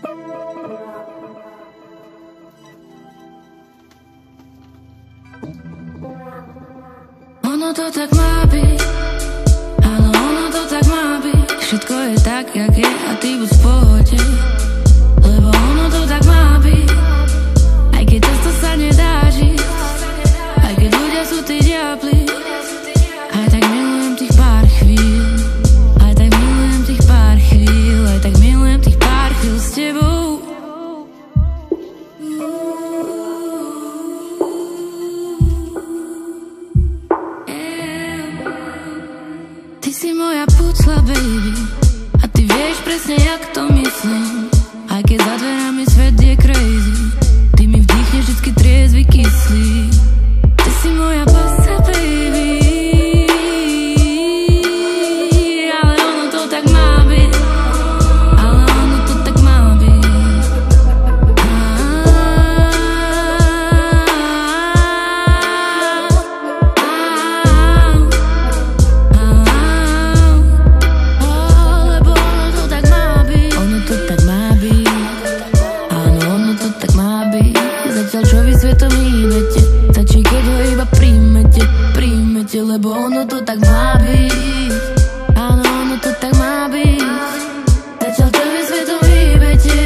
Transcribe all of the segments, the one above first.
Ono to tak má byť, áno, ono to tak má byť. Všetko je tak, jak je a ty buď v pohode, lebo ono to tak má byť. Aj keď často sa nedá žiť, aj keď ľudia sú tí diabli, aj tak milujem tých pár chvíľ, aj tak milujem tých pár chvíľ, aj tak milujem tých pár chvíľ s tebou. Ty si moja pucla, baby, a ty vieš presne, jak to myslím. Aj keď za dverami svet je crazy, ty mi vdýchneš vždycky triezvy kyslík. Ty si moja pucla, baby, ale ono to tak má byť, ale ono to tak má byť. Lebo ono to tak má byť, ono to tak má byť, áno, ono to tak má byť. Zatiaľ čo vy svetom hýbete, stačí keď ho iba príjmete, príjmete, lebo ono to tak má byť, áno, ono to tak má byť. Zatiaľ čo vy svetom hýbete,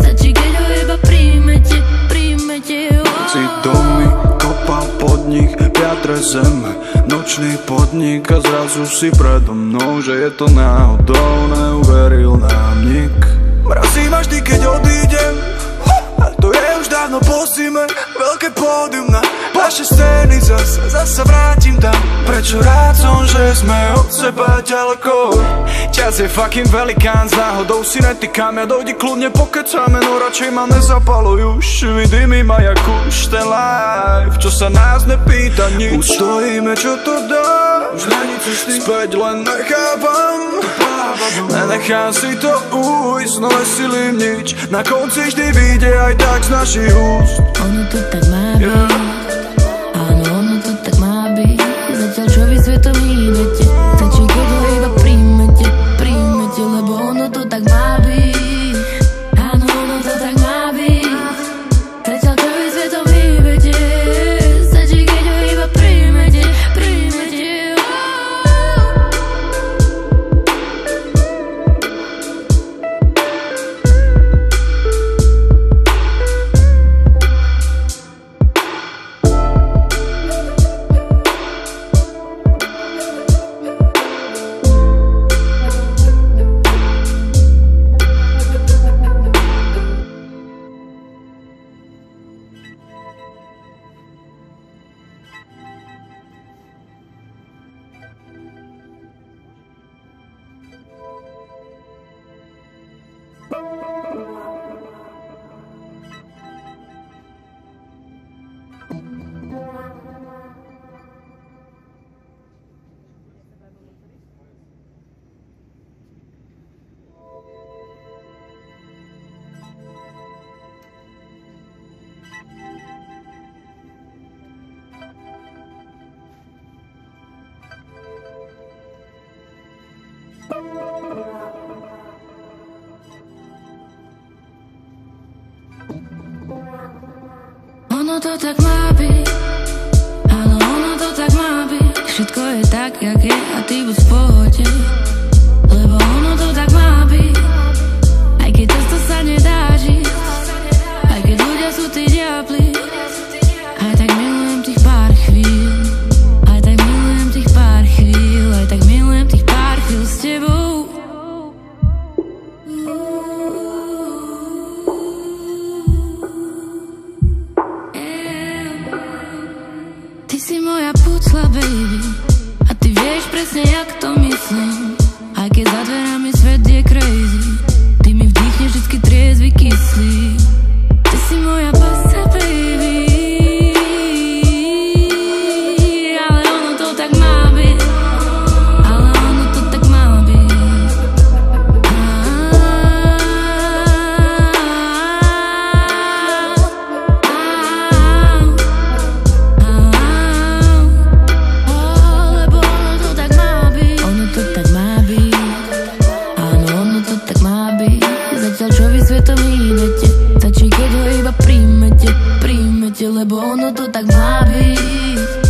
stačí keď ho iba príjmete, príjmete. Si domy, kopal pod nich, v jadre zeme, nočný podnik a zrazu si predo mnou, že je to náhodou, neuveril nám nik. Mrazí ma vždy, keď odídem, a to je už dávno po zime. Veľké pódium na naše scény, zasa vrátim tam. Prečo rád som, že sme od seba ďaleko. Čas je fucking velikán, s náhodou si netýkam. Ja dojdi kľudne, pokecáme, no radšej ma nezapaluj už. Vidím ma jak už ten life, čo sa nás nepýta nič. Už stojíme, čo to dá, už hranice späť len nechávam. Nenechám si to ujsť, no nesilím nič. Na konci vždy vyjde aj tak z našich úst. Ono to tak má byť, áno, ono to tak má byť. Zatiaľ čo vy svetom hýbete, stačí keď ho iba príjmete, príjmete, lebo ono to tak má byť, áno, ono to tak má byť. Zatiaľ čo vy svetom hýbete, stačí keď ho iba príjmete, príjmete. Ono to tak má byť, áno, ono to tak má byť. Všetko je tak, jak je a ty buď v pohode, lebo ono to tak má byť. Aj keď často sa nedá žiť, aj keď ľudia sú tí diabli, aj tak milujem tých pár chvíľ, aj tak milujem tých pár chvíľ, aj tak milujem tých pár chvíľ s tebou. Ty si moja pucla, baby, a ty vieš presne, jak to myslím. Aj keď za dverami svet je crazy, ty mi vdýchneš vždycky triezvy kyslík. Ty si moja pucla, baby, ale ono to tak má byť, ale ono to tak má byť. Lebo ono to tak má byť, ono to tak má svete, lebo ono to tak má byť.